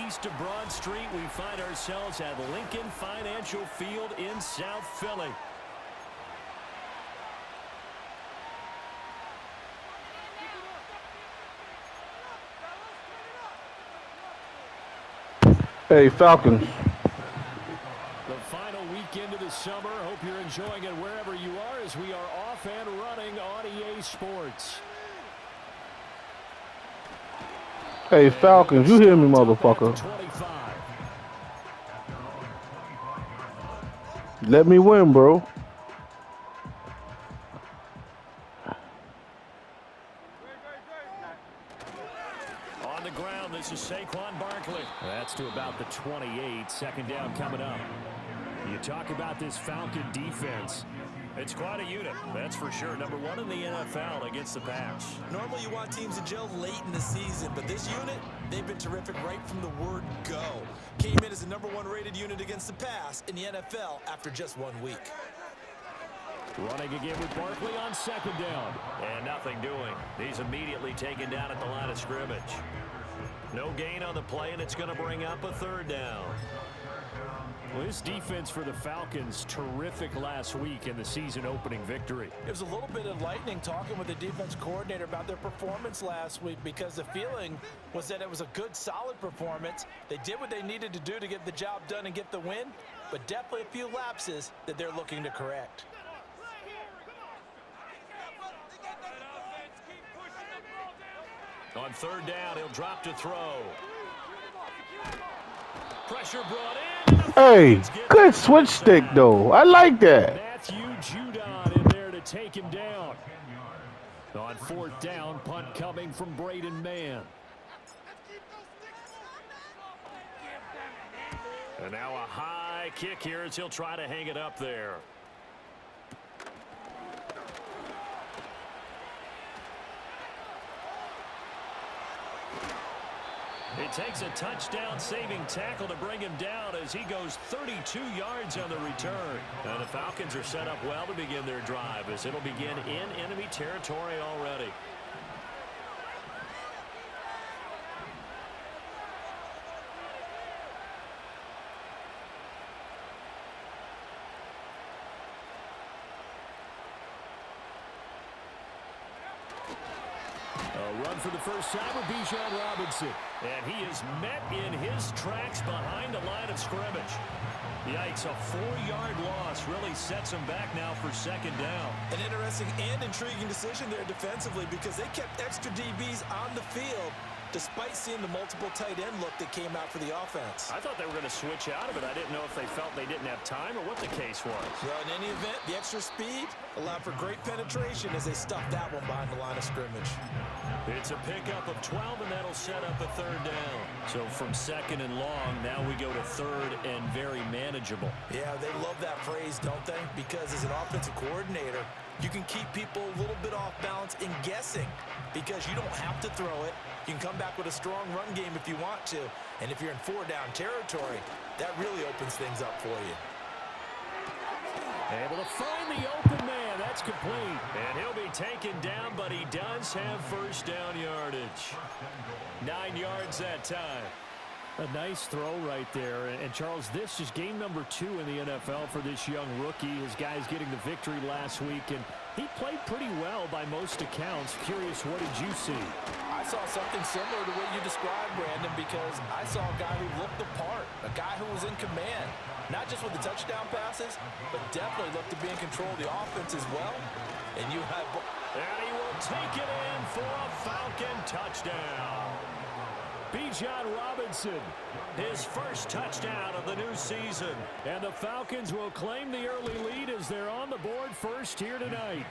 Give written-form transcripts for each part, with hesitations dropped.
east of Broad Street, we find ourselves at Lincoln Financial Field in South Philly. Hey, Falcons. The final weekend of the summer. Hope you're enjoying it wherever you are as we are off and running on EA Sports. Hey, Falcons, you hear me, motherfucker. Let me win, bro. On the ground, this is Saquon Barkley. That's to about the 28. Second down coming up. You talk about this Falcon defense. It's quite a unit, that's for sure. Number one in the NFL against the pass. Normally you want teams to gel late in the season, but this unit, they've been terrific right from the word go. Came in as the #1 rated unit against the pass in the NFL after just 1 week. Running again with Barkley on second down. And nothing doing. He's immediately taken down at the line of scrimmage. No gain on the play, and it's going to bring up a third down. Well, this defense for the Falcons, terrific last week in the season-opening victory. It was a little bit enlightening talking with the defense coordinator about their performance last week because the feeling was that it was a good, solid performance. They did what they needed to do to get the job done and get the win, but definitely a few lapses that they're looking to correct. On third down, he'll drop to throw. Pressure brought in. Hey, good switch stick, though. I like that. Matthew Judon in there to take him down. On fourth down, punt coming from Braden Mann. And now a high kick here as he'll try to hang it up there. It takes a touchdown-saving tackle to bring him down as he goes 32 yards on the return. And the Falcons are set up well to begin their drive as it'll begin in enemy territory already. A run for the first time with Bijan Robinson. And he is met in his tracks behind the line of scrimmage. Yikes, a 4-yard loss really sets him back now for second down. An interesting and intriguing decision there defensively because they kept extra DBs on the field despite seeing the multiple tight end look that came out for the offense. I thought they were going to switch out of it. I didn't know if they felt they didn't have time or what the case was. Well, in any event, the extra speed allowed for great penetration as they stuffed that one behind the line of scrimmage. It's a pickup of 12, and that'll set up a third down. So from second and long, now we go to third and very manageable. Yeah, they love that phrase, don't they? Because as an offensive coordinator, you can keep people a little bit off balance in guessing because you don't have to throw it. You can come back with a strong run game if you want to. And if you're in 4-down territory, that really opens things up for you. Able to find the open man. That's complete. And he'll be taken down, but he does have first down yardage. 9 yards that time. A nice throw right there. And Charles, this is game number 2 in the NFL for this young rookie. His guys getting the victory last week, and he played pretty well by most accounts. Curious, what did you see? I saw something similar to what you described, Brandon, because I saw a guy who looked the part, a guy who was in command, not just with the touchdown passes, but definitely looked to be in control of the offense as well. And you have... And he will take it in for a Falcon touchdown. Bijan Robinson, his first touchdown of the new season. And the Falcons will claim the early lead as they're on the board first here tonight.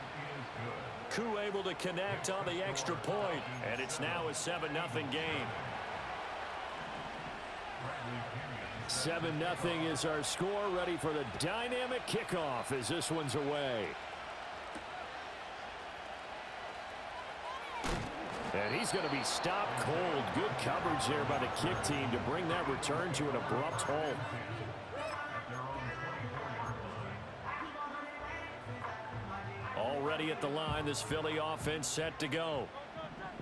Koo able to connect on the extra point, and it's now a 7-0 game. 7-0 is our score, ready for the dynamic kickoff as this one's away. And he's going to be stopped cold. Good coverage there by the kick team to bring that return to an abrupt halt. Already at the line, this Philly offense set to go.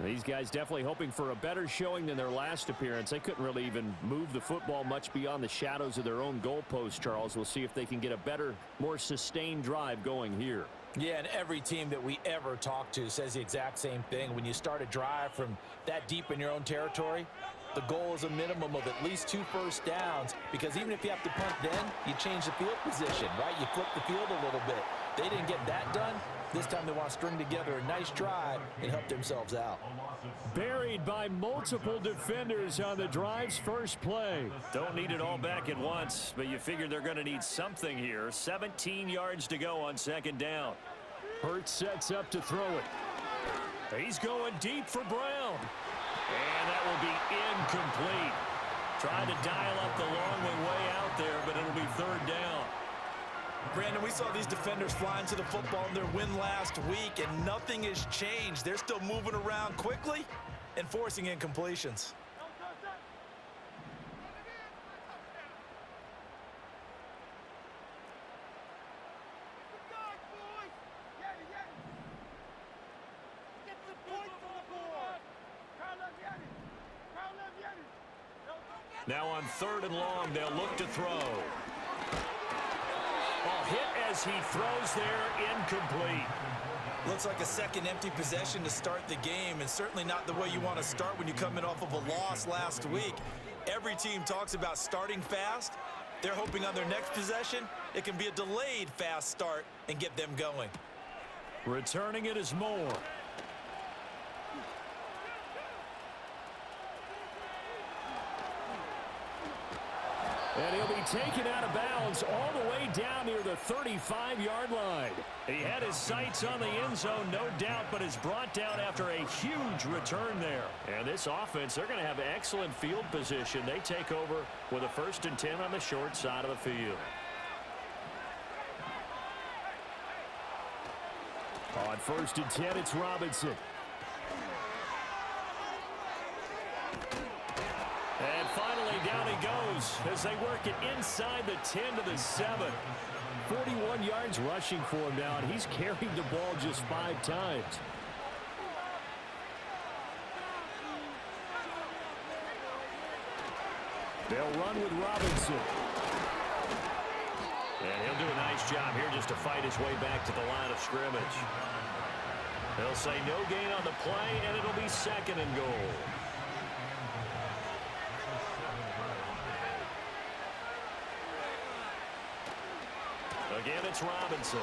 These guys definitely hoping for a better showing than their last appearance. They couldn't really even move the football much beyond the shadows of their own goalpost, Charles. We'll see if they can get a better, more sustained drive going here. Yeah, and every team that we ever talk to says the exact same thing. When you start a drive from that deep in your own territory, the goal is a minimum of at least 2 first downs, because even if you have to punt then, you change the field position, right? You flip the field a little bit. They didn't get that done. This time they want to string together a nice drive and help themselves out. Buried by multiple defenders on the drive's first play. Don't need it all back at once, but you figure they're going to need something here. 17 yards to go on second down. Hurts sets up to throw it. He's going deep for Brown. And that will be incomplete. Trying to dial up the long way out there, but it'll be third down. Brandon, we saw these defenders flying to the football in their win last week, and nothing has changed. They're still moving around quickly and forcing incompletions. Now on 3rd and long, they'll look to throw. Hit as he throws there, incomplete. Looks like a second empty possession to start the game, and certainly not the way you want to start when you come in off of a loss last week. Every team talks about starting fast. They're hoping on their next possession, it can be a delayed fast start and get them going. Returning it is Moore. And he'll be taken out of bounds all the way down near the 35-yard line. He had his sights on the end zone, no doubt, but is brought down after a huge return there. And this offense, they're going to have excellent field position. They take over with a 1st and 10 on the short side of the field. On 1st and 10, it's Robinson. And finally, down he goes as they work it inside the 10 to the 7. 41 yards rushing for him now, and he's carried the ball just 5 times. They'll run with Robinson. And he'll do a nice job here just to fight his way back to the line of scrimmage. They'll say no gain on the play, and it'll be 2nd and goal. Again, it's Robinson.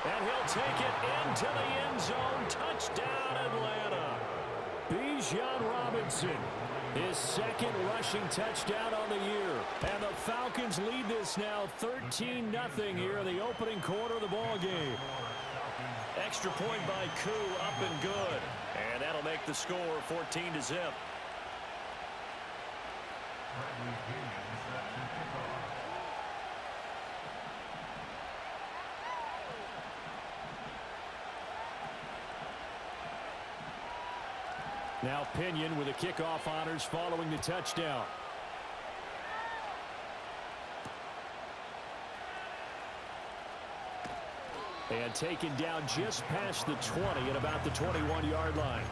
And he'll take it into the end zone. Touchdown, Atlanta. Bijan Robinson, his 2nd rushing touchdown on the year. And the Falcons lead this now 13-0 here in the opening quarter of the ball game. Extra point by Koo, up and good. And that'll make the score 14-0. Now Pinion with the kickoff honors following the touchdown. And taken down just past the 20 at about the 21-yard line.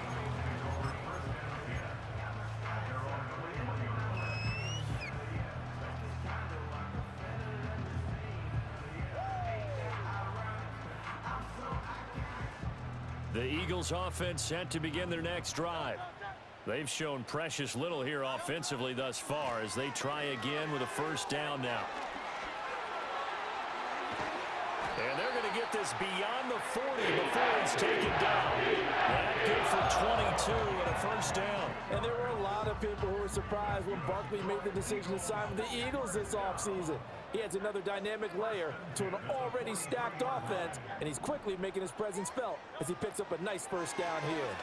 The Eagles offense set to begin their next drive. They've shown precious little here offensively thus far as they try again with a 1st down now. And they're going to get this beyond the 40 before it's taken down. That good for 22 and a 1st down. And there were a lot of people who were surprised when Barkley made the decision to sign with the Eagles this offseason. He adds another dynamic layer to an already stacked offense, and he's quickly making his presence felt as he picks up a nice 1st down here.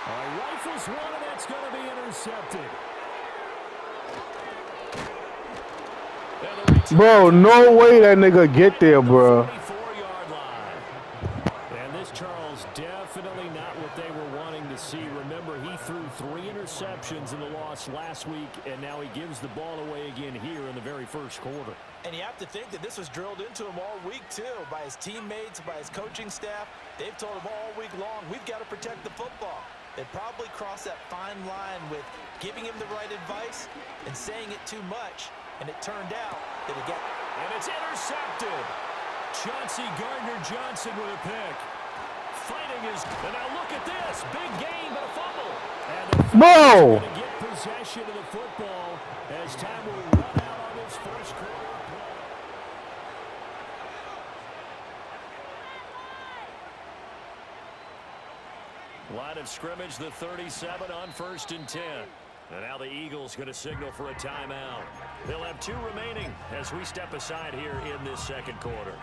All right, rifles one, and that's going to be intercepted. Bro, no way that nigga get there, bro. 44-yard line. And this, Charles, definitely not what they were wanting to see. Remember, he threw 3 interceptions interceptions in the loss last week, and now he gives the ball away again here in the very first quarter. And you have to think that this was drilled into him all week, too, by his teammates, by his coaching staff. They've told him all week long, we've got to protect the football. They probably crossed that fine line with giving him the right advice and saying it too much, and it turned out that it got... And it's intercepted. Chauncey Gardner-Johnson with a pick. Fighting his... And now look at this. Big gain, but a fumble. And the Whoa! going to get possession of the football as time will run out on this first quarter play. Line of scrimmage, the 37 on 1st and 10. And now the Eagles going to signal for a timeout. They'll have 2 remaining as we step aside here in this second quarter.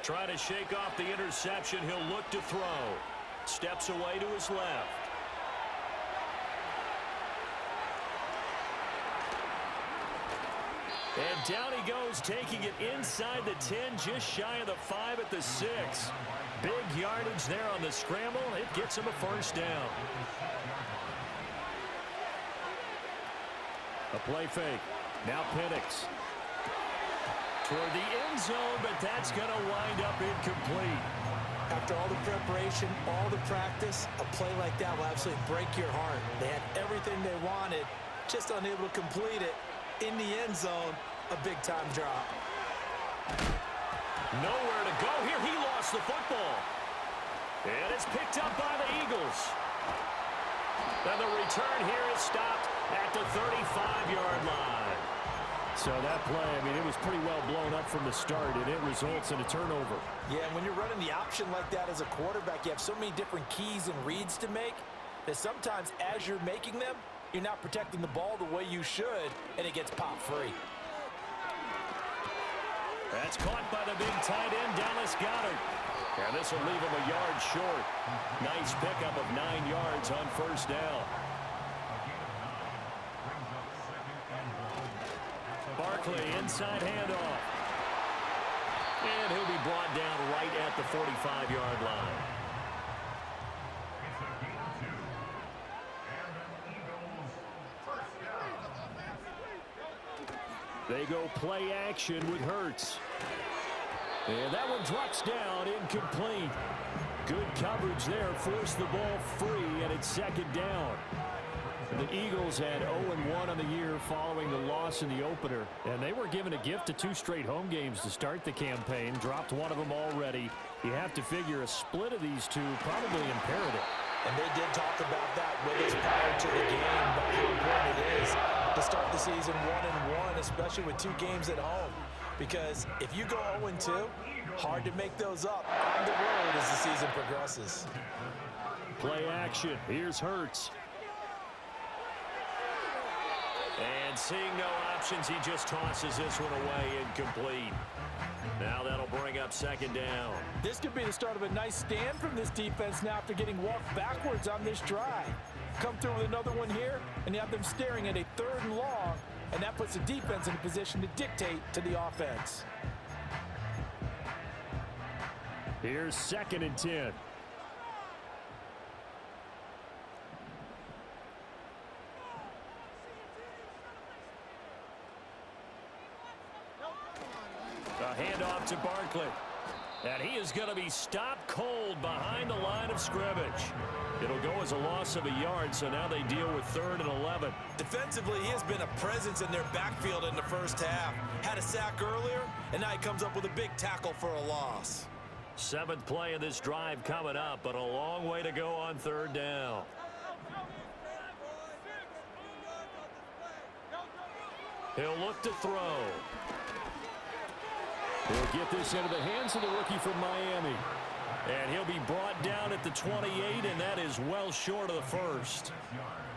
Trying to shake off the interception. He'll look to throw. Steps away to his left. And down he goes, taking it inside the 10, just shy of the 5 at the 6. Big yardage there on the scramble. It gets him a first down. A play fake. Now Penix. Toward the end zone, but that's going to wind up incomplete. After all the preparation, all the practice, a play like that will absolutely break your heart. They had everything they wanted, just unable to complete it. In the end zone, a big-time drop. Nowhere to go here. He lost the football. And it's picked up by the Eagles. And the return here is stopped at the 35-yard line. So that play, I mean, it was pretty well blown up from the start, and it results in a turnover. Yeah, and when you're running the option like that as a quarterback, you have so many different keys and reads to make that sometimes as you're making them, you're not protecting the ball the way you should, and it gets popped free. That's caught by the big tight end, Dallas Goedert. And this will leave him a yard short. Nice pickup of 9 yards on first down. Barkley, inside handoff. And he'll be brought down right at the 45-yard line. They go play action with Hurts. And that one drops down, incomplete. Good coverage there, forced the ball free, and it's second down. The Eagles had 0-1 on the year following the loss in the opener, and they were given a gift of 2 straight home games to start the campaign. Dropped one of them already. You have to figure a split of these 2 probably imperative. And they did talk about that with us prior to the game, about how important it is to start the season 1-1, especially with 2 games at home. Because if you go 0-2, hard to make those up on the road as the season progresses. Play action. Here's Hurts. And seeing no options, he just tosses this one away, incomplete. Now that'll bring up second down. This could be the start of a nice stand from this defense now after getting walked backwards on this drive. Come through with another one here, and you have them staring at a 3rd and long, and that puts the defense in a position to dictate to the offense. Here's 2nd and 10. A handoff to Barkley. And he is going to be stopped cold behind the line of scrimmage. It'll go as a loss of a yard, so now they deal with 3rd and 11. Defensively, he has been a presence in their backfield in the first half. Had a sack earlier, and now he comes up with a big tackle for a loss. 7th play of this drive coming up, but a long way to go on 3rd down. He'll look to throw. He'll get this into the hands of the rookie from Miami. And he'll be brought down at the 28, and that is well short of the first.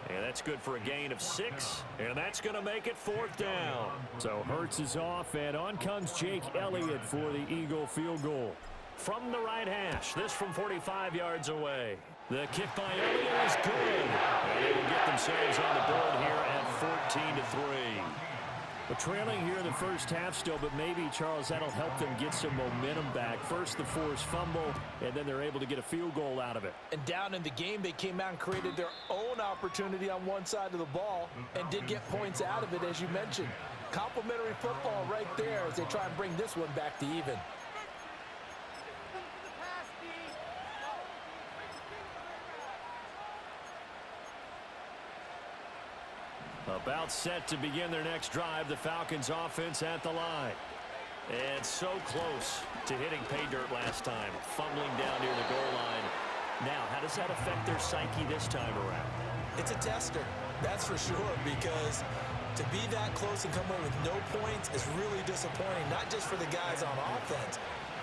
And that's good for a gain of 6, and that's going to make it 4th down. So Hurts is off, and on comes Jake Elliott for the Eagle field goal. From the right hash, this from 45 yards away. The kick by Elliott is good. And they will get themselves on the board here at 14-3. We're trailing here in the first half still, but maybe, Charles, that'll help them get some momentum back. First, the forced fumble, and then they're able to get a field goal out of it. And down in the game, they came out and created their own opportunity on one side of the ball and did get points out of it, as you mentioned. Complimentary football right there as they try and bring this one back to even. About set to begin their next drive, the Falcons offense at the line. And so close to hitting pay dirt last time, fumbling down near the goal line. Now, how does that affect their psyche this time around? It's a tester, that's for sure, because to be that close and come away with no points is really disappointing, not just for the guys on offense,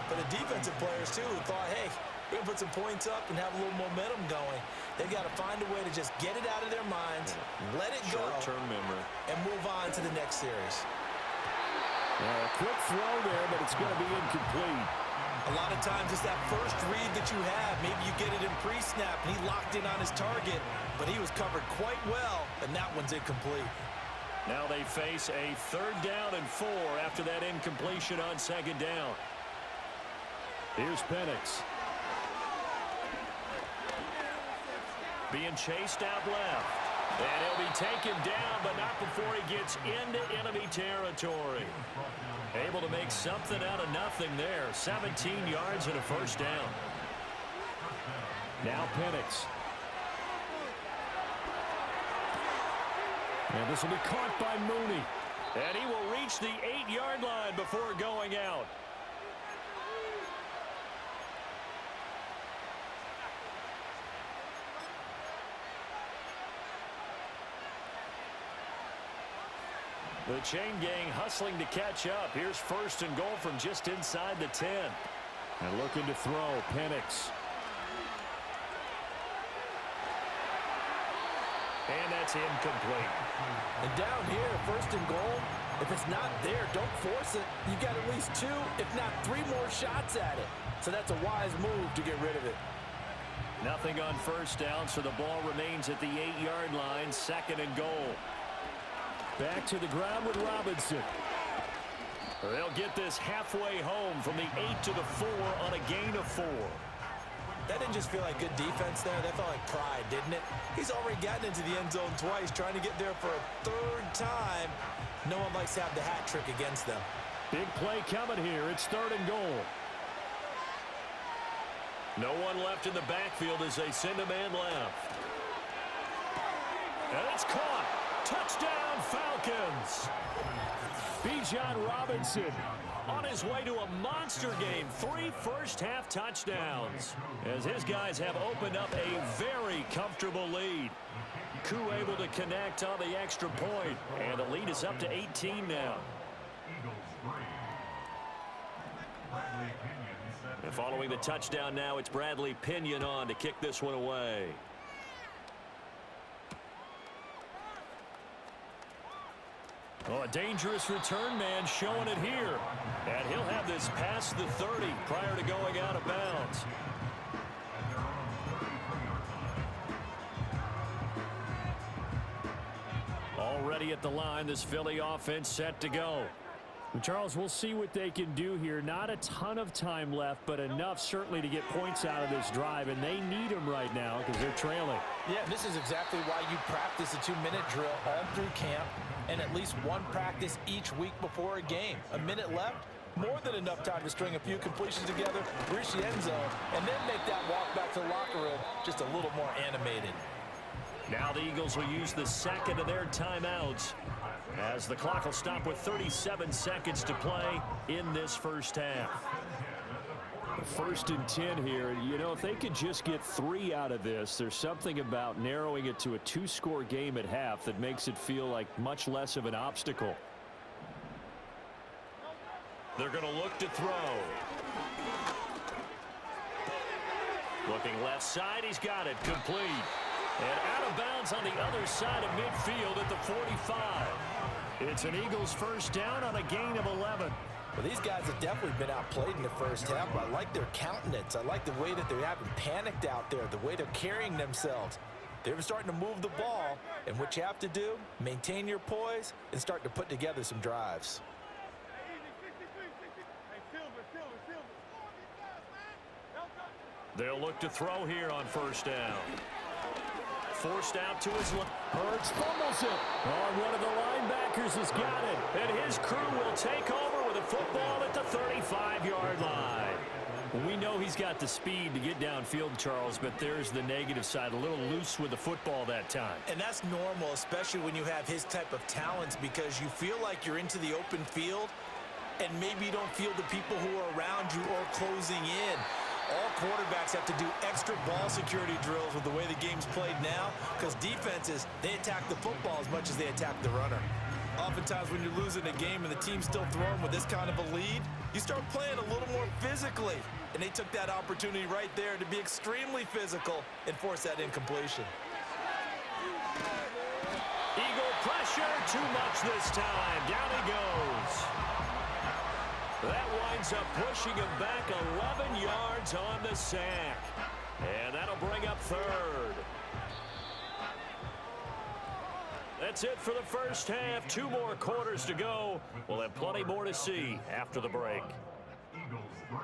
but the defensive players too who thought, hey, we're going to put some points up and have a little momentum going. They've got to find a way to just get it out of their minds, let it go, short-term memory, and move on to the next series. A quick throw there, but it's going to be incomplete. A lot of times it's that first read that you have. Maybe you get it in pre-snap, and he locked in on his target, but he was covered quite well, and that one's incomplete. Now they face a 3rd down and 4 after that incompletion on 2nd down. Here's Penix. Being chased out left. And he'll be taken down, but not before he gets into enemy territory. Able to make something out of nothing there. 17 yards and a 1st down. Now Penix. And this will be caught by Mooney. And he will reach the 8-yard line before going out. The chain gang hustling to catch up. Here's 1st and goal from just inside the 10. And looking to throw, Penix. And that's incomplete. And down here, 1st and goal, if it's not there, don't force it. You've got at least 2, if not 3 more shots at it. So that's a wise move to get rid of it. Nothing on 1st down, so the ball remains at the 8-yard line, 2nd and goal. Back to the ground with Robinson. They'll get this halfway home from the 8 to the 4 on a gain of 4. That didn't just feel like good defense there. That felt like pride, didn't it? He's already gotten into the end zone twice, trying to get there for a 3rd time. No one likes to have the hat trick against them. Big play coming here. It's 3rd and goal. No one left in the backfield as they send a man left. And it's caught. Touchdown, Falcons. Bijan Robinson on his way to a monster game. 3 first-half touchdowns as his guys have opened up a very comfortable lead. Koo able to connect on the extra point, and the lead is up to 18 now. And following the touchdown now, it's Bradley Pinion on to kick this one away. Oh, a dangerous return man showing it here. And he'll have this past the 30 prior to going out of bounds. Already at the line, this Philly offense set to go. Charles, we'll see what they can do here. Not a ton of time left, but enough certainly to get points out of this drive, and they need them right now because they're trailing. Yeah, this is exactly why you practice a 2-minute drill all through camp and at least one practice each week before a game. A minute left, more than enough time to string a few completions together, reach the end zone, and then make that walk back to the locker room just a little more animated. Now the Eagles will use the second of their timeouts as the clock will stop with 37 seconds to play in this first half. 1st and 10 here. You know, if they could just get 3 out of this, there's something about narrowing it to a 2-score game at half that makes it feel like much less of an obstacle. They're going to look to throw. Looking left side, he's got it complete. And out of bounds on the other side of midfield at the 45. It's an Eagles 1st down on a gain of 11. Well, these guys have definitely been outplayed in the first half. I like their countenance. I like the way that they're having panicked out there, the way they're carrying themselves. They're starting to move the ball, and what you have to do, maintain your poise and start to put together some drives. They'll look to throw here on first down. Forced out to his left. Hurts fumbles it. Oh, one of the linebackers has got it. And his crew will take over with a football at the 35-yard line. We know he's got the speed to get downfield, Charles, but there's the negative side. A little loose with the football that time. And that's normal, especially when you have his type of talents, because you feel like you're into the open field, and maybe you don't feel the people who are around you or closing in. All quarterbacks have to do extra ball security drills with the way the game's played now, because defenses, they attack the football as much as they attack the runner. Oftentimes when you're losing a game and the team's still throwing with this kind of a lead, you start playing a little more physically. And they took that opportunity right there to be extremely physical and force that incompletion. Eagle pressure, too much this time. Down he goes. That winds up pushing him back 11 yards on the sack. And that'll bring up third. That's it for the first half. 2 more quarters to go. We'll have plenty more to see after the break. Eagles 3.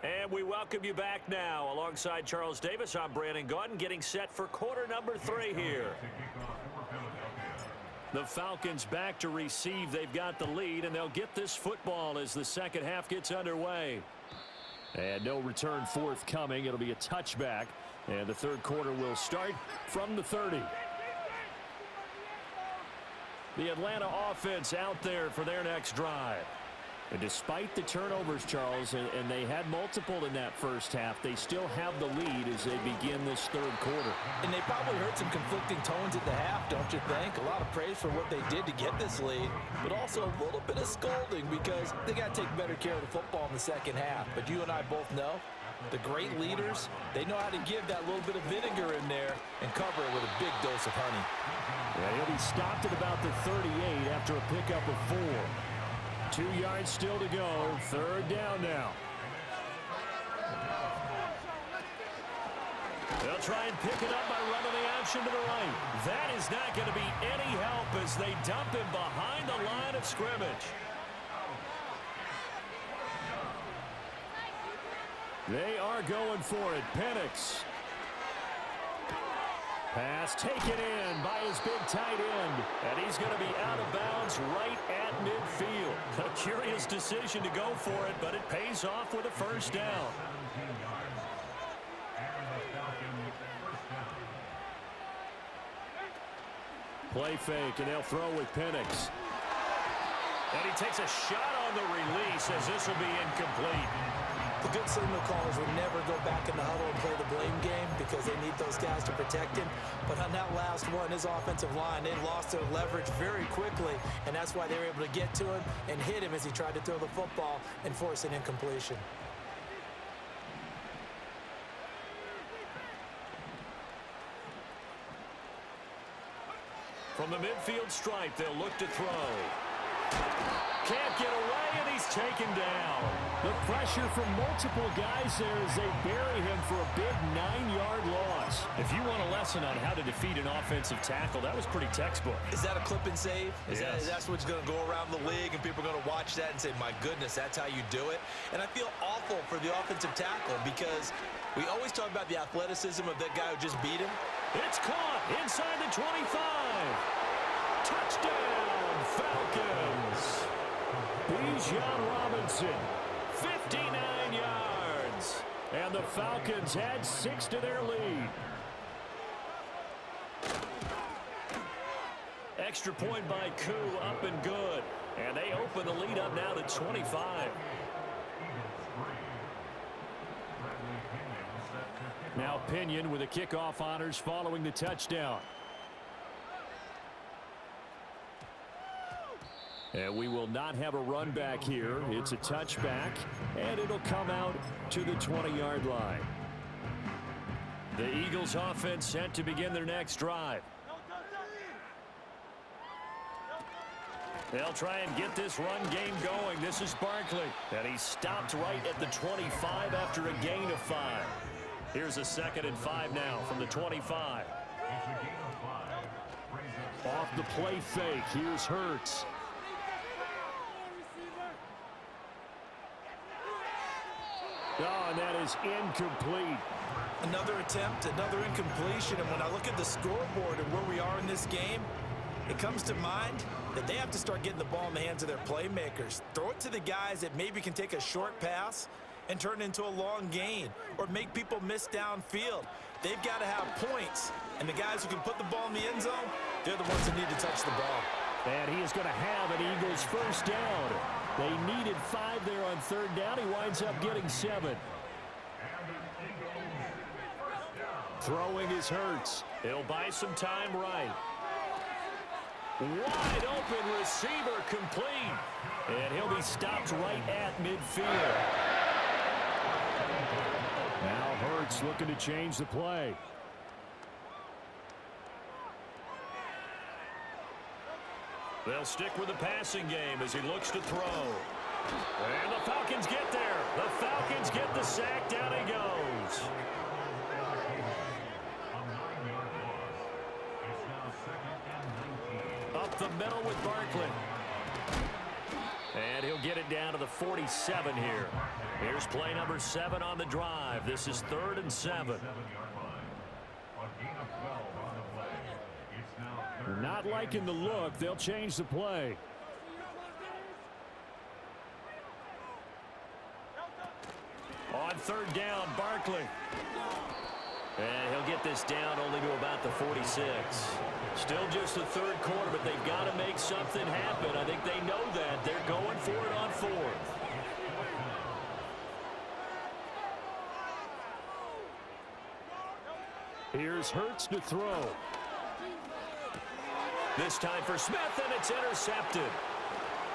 And we welcome you back now. Alongside Charles Davis, I'm Brandon Gaudin, getting set for quarter number 3 here. The Falcons back to receive. They've got the lead, and they'll get this football as the second half gets underway. And no return forthcoming. It'll be a touchback, and the third quarter will start from the 30. The Atlanta offense out there for their next drive. And despite the turnovers, Charles, and they had multiple in that first half, they still have the lead as they begin this third quarter. And they probably heard some conflicting tones at the half, don't you think? A lot of praise for what they did to get this lead, but also a little bit of scolding because they got to take better care of the football in the second half. But you and I both know the great leaders, they know how to give that little bit of vinegar in there and cover it with a big dose of honey. Yeah, he'll be stopped at about the 38 after a pickup of 4. 2 yards still to go. Third down now. They'll try and pick it up by running the option to the right. That is not going to be any help as they dump him behind the line of scrimmage. They are going for it. Penix. Pass taken in by his big tight end. And he's going to be out of bounds right at midfield. A curious decision to go for it, but it pays off with a first down. Play fake, and they'll throw with Penix. And he takes a shot on the release as this will be incomplete. The good signal callers would never go back in the huddle and play the blame game because they need those guys to protect him. But on that last one, his offensive line, they lost their leverage very quickly, and that's why they were able to get to him and hit him as he tried to throw the football and force an incompletion. From the midfield stripe, they'll look to throw. Can't get away, and he's taken down. The pressure from multiple guys there as they bury him for a big 9-yard loss. If you want a lesson on how to defeat an offensive tackle, that was pretty textbook. Is that a clip and save? Yes. That's what's going to go around the league, and people are going to watch that and say, my goodness, that's how you do it? And I feel awful for the offensive tackle because we always talk about the athleticism of that guy who just beat him. It's caught inside the 25. Touchdown, Falcons. Bijan Robinson, 59 yards. And the Falcons add 6 to their lead. Extra point by Koo, up and good. And they open the lead up now to 25. Now Pinion with the kickoff honors following the touchdown. And we will not have a run back here. It's a touchback, and it'll come out to the 20-yard line. The Eagles offense set to begin their next drive. They'll try and get this run game going. This is Barkley. And he stopped right at the 25 after a gain of 5. Here's a 2nd and 5 now from the 25. Off the play fake. Here's Hurts. Oh, and that is incomplete. Another attempt, another incompletion. And when I look at the scoreboard and where we are in this game, it comes to mind that they have to start getting the ball in the hands of their playmakers. Throw it to the guys that maybe can take a short pass and turn it into a long gain or make people miss downfield. They've got to have points. And the guys who can put the ball in the end zone, they're the ones that need to touch the ball. And he is going to have an Eagles first down. They needed 5 there on 3rd down. He winds up getting 7. Throwing is Hurts. He'll buy some time right. Wide open receiver complete. And he'll be stopped right at midfield. Now Hurts looking to change the play. They'll stick with the passing game as he looks to throw. And the Falcons get there. The Falcons get the sack. Down he goes. Up the middle with Barkley. And he'll get it down to the 47 here. Here's play number 7 on the drive. This is 3rd and 7. Not liking the look. They'll change the play. On 3rd down, Barkley. And he'll get this down only to about the 46. Still just the 3rd quarter, but they've got to make something happen. I think they know that. They're going for it on 4th. Here's Hurts to throw. This time for Smith, and it's intercepted.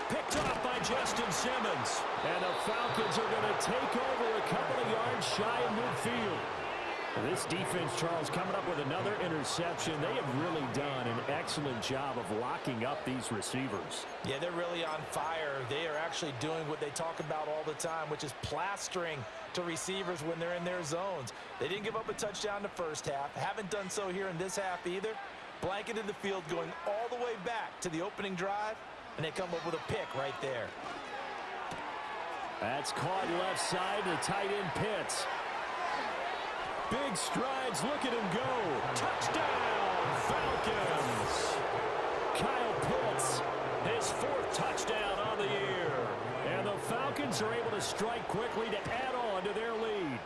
Picked off by Justin Simmons. And the Falcons are going to take over a couple of yards shy of midfield. This defense, Charles, coming up with another interception. They have really done an excellent job of locking up these receivers. Yeah, they're really on fire. They are actually doing what they talk about all the time, which is plastering to receivers when they're in their zones. They didn't give up a touchdown the first half. Haven't done so here in this half either. Blanketed the field going all the way back to the opening drive, and they come up with a pick right there. That's caught left side. The tight end Pitts. Big strides. Look at him go. Touchdown, Falcons. Kyle Pitts, his 4th touchdown on the year. And the Falcons are able to strike quickly to add on to their lead.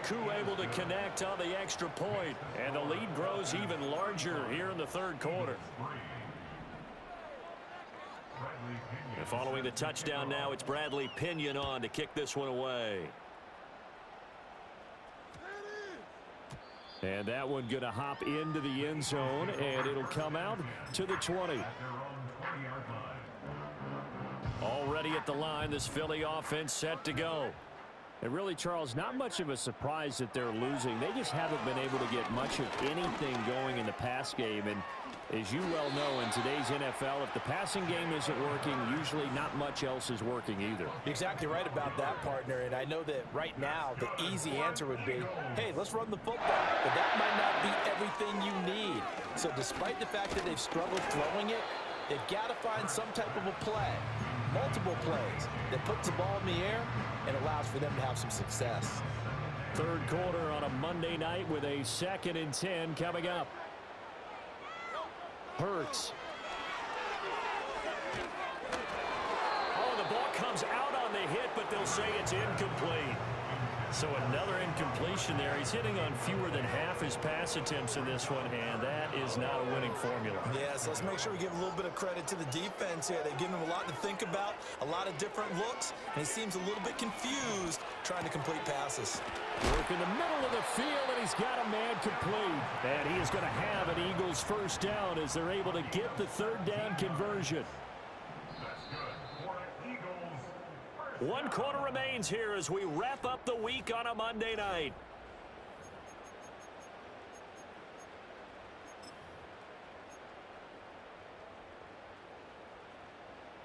Koo able to connect on the extra point. And the lead grows even larger here in the 3rd quarter. And following the touchdown now, it's Bradley Pinion on to kick this one away. And that one going to hop into the end zone, and it'll come out to the 20. Already at the line, this Philly offense set to go. And really, Charles, not much of a surprise that they're losing. They just haven't been able to get much of anything going in the pass game. And as you well know, in today's NFL, if the passing game isn't working, usually not much else is working either. You're exactly right about that, partner. And I know that right now the easy answer would be, hey, let's run the football. But that might not be everything you need. So despite the fact that they've struggled throwing it, they've got to find some type of a play, multiple plays, that puts the ball in the air and allows for them to have some success. 3rd quarter on a Monday night with a 2nd and 10 coming up. Hurts. Oh, the ball comes out on the hit, but they'll say it's incomplete. So another incompletion there. He's hitting on fewer than half his pass attempts in this one, and that is not a winning formula. Yes, let's make sure we give a little bit of credit to the defense here. They've given him a lot to think about, a lot of different looks, and he seems a little bit confused trying to complete passes. Work in the middle of the field, and he's got a man complete. And he is going to have an Eagles first down as they're able to get the 3rd down conversion. 1 quarter remains here as we wrap up the week on a Monday night.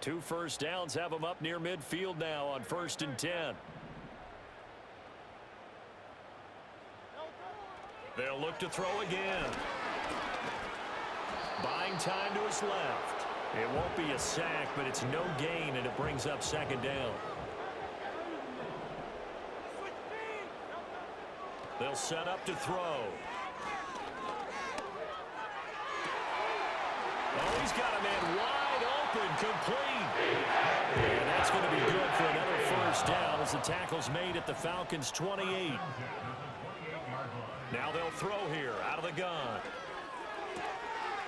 2 first downs have them up near midfield now on 1st and 10. They'll look to throw again. Buying time to his left. It won't be a sack, but it's no gain, and it brings up 2nd down. They'll set up to throw. Oh, he's got a man wide open, complete. And that's going to be good for another first down as the tackle's made at the Falcons' 28. Now they'll throw here out of the gun.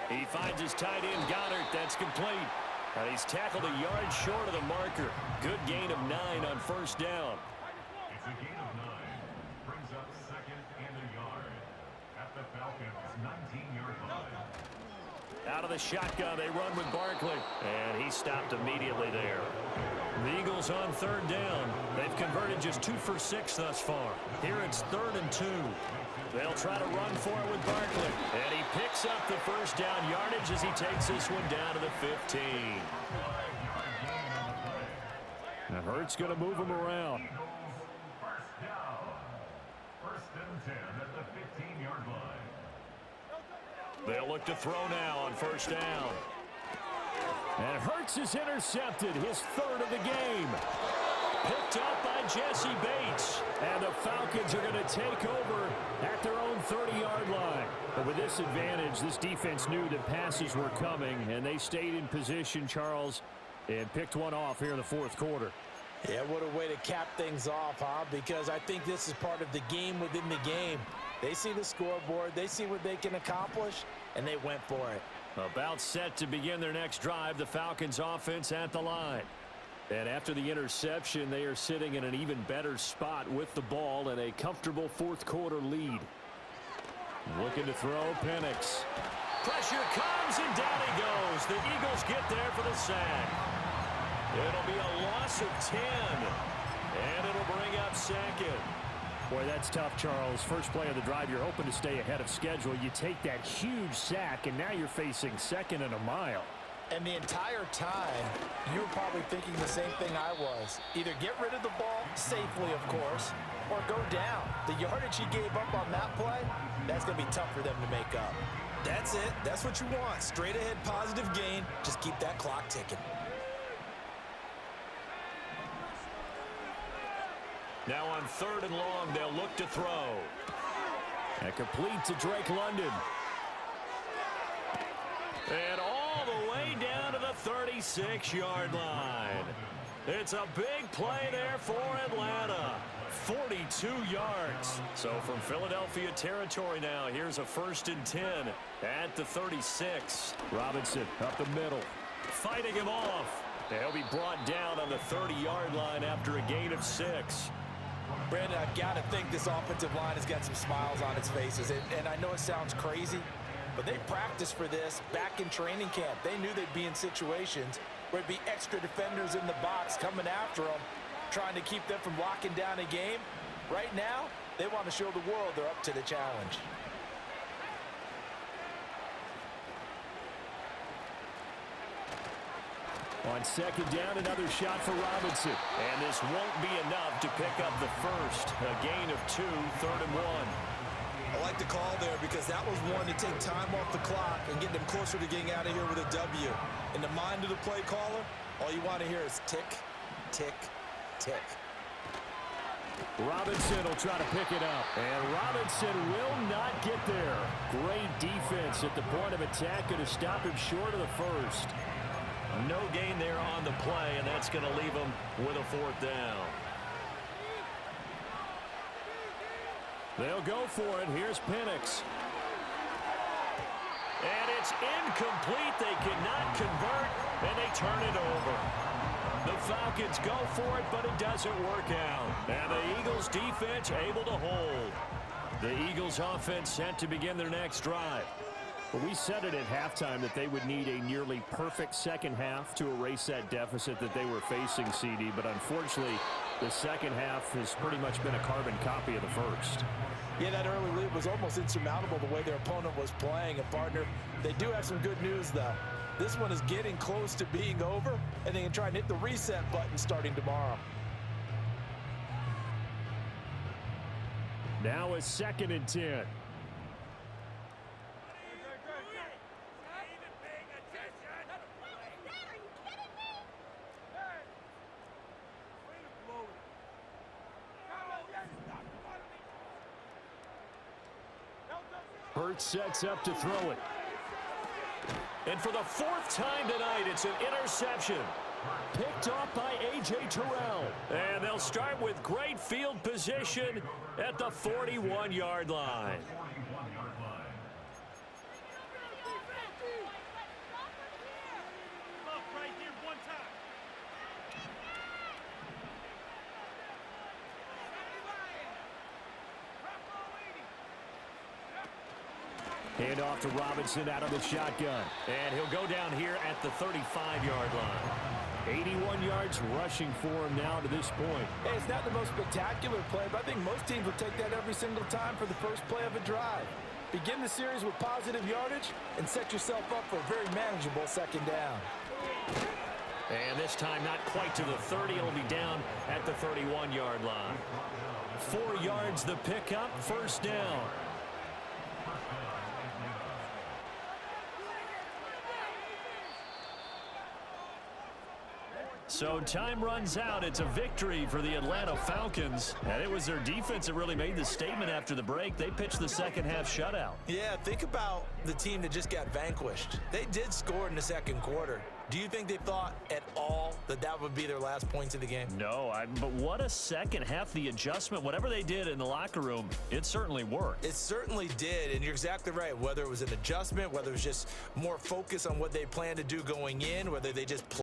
He finds his tight end, Goddard. That's complete. And he's tackled a yard short of the marker. Good gain of 9 on 1st down. It's a gain of 9. Brings up 2nd and a yard at the Falcons' 19-yard line. Out of the shotgun, they run with Barkley. And he stopped immediately there. The Eagles on 3rd down. They've converted just 2 for 6 thus far. Here it's 3rd and 2. They'll try to run for it with Barkley. And he picks up the first down yardage as he takes this one down to the 15. And Hurts going to move him around. First down. 1st and 10 at the 15-yard line. They'll look to throw now on 1st down. And Hurts is intercepted, his 3rd of the game. Picked up by Jesse Bates. And the Falcons are going to take over at their own 30-yard line. But with this advantage, this defense knew that passes were coming, and they stayed in position, Charles, and picked one off here in the 4th quarter. Yeah, what a way to cap things off, huh? Because I think this is part of the game within the game. They see the scoreboard, they see what they can accomplish, and they went for it. About set to begin their next drive, the Falcons offense at the line. And after the interception, they are sitting in an even better spot with the ball and a comfortable 4th quarter lead. Looking to throw, Penix. Pressure comes, and down he goes. The Eagles get there for the sack. It'll be a loss of 10, and it'll bring up 2nd. Boy, that's tough, Charles. First play of the drive, you're hoping to stay ahead of schedule. You take that huge sack, and now you're facing 2nd and a mile. And the entire time, you were probably thinking the same thing I was. Either get rid of the ball, safely of course, or go down. The yardage he gave up on that play, that's going to be tough for them to make up. That's it. That's what you want. Straight ahead positive gain. Just keep that clock ticking. Now on 3rd and long, they'll look to throw. And complete to Drake London. And all the way down to the 36-yard line. It's a big play there for Atlanta. 42 yards. So from Philadelphia territory now, here's a 1st and 10 at the 36. Robinson up the middle, fighting him off. He'll be brought down on the 30-yard line after a gain of 6. Brandon, I've got to think this offensive line has got some smiles on its faces. And I know it sounds crazy, but they practiced for this back in training camp. They knew they'd be in situations where it'd be extra defenders in the box coming after them, trying to keep them from locking down a game. Right now, they want to show the world they're up to the challenge. On 2nd down, another shot for Robinson. And this won't be enough to pick up the first. A gain of 2, 3rd and 1. I like the call there because that was one to take time off the clock and get them closer to getting out of here with a W. In the mind of the play caller, all you want to hear is tick, tick, tick. Robinson will try to pick it up. And Robinson will not get there. Great defense at the point of attack, going to stop him short of the first. No gain there on the play, and that's going to leave him with a 4th down. They'll go for it. Here's Penix. And it's incomplete. They cannot convert, and they turn it over. The Falcons go for it, but it doesn't work out. And the Eagles defense able to hold. The Eagles offense set to begin their next drive. But we said it at halftime that they would need a nearly perfect second half to erase that deficit that they were facing, CD. But unfortunately, the second half has pretty much been a carbon copy of the first. Yeah, that early lead was almost insurmountable the way their opponent was playing. And, partner, they do have some good news, though. This one is getting close to being over, and they can try and hit the reset button starting tomorrow. Now a 2nd and 10. Hurts sets up to throw it. And for the 4th time tonight, it's an interception. Picked off by A.J. Terrell. And they'll start with great field position at the 41-yard line. Hand off to Robinson out of the shotgun. And he'll go down here at the 35-yard line. 81 yards rushing for him now to this point. Hey, it's not the most spectacular play, but I think most teams will take that every single time for the first play of a drive. Begin the series with positive yardage and set yourself up for a very manageable 2nd down. And this time not quite to the 30. It'll be down at the 31-yard line. 4 yards the pickup, 1st down. So time runs out. It's a victory for the Atlanta Falcons. And it was their defense that really made the statement after the break. They pitched the second-half shutout. Yeah, think about the team that just got vanquished. They did score in the 2nd quarter. Do you think they thought at all that that would be their last points of the game? No, but what a second half. The adjustment, whatever they did in the locker room, it certainly worked. It certainly did, and you're exactly right. Whether it was an adjustment, whether it was just more focus on what they planned to do going in, whether they just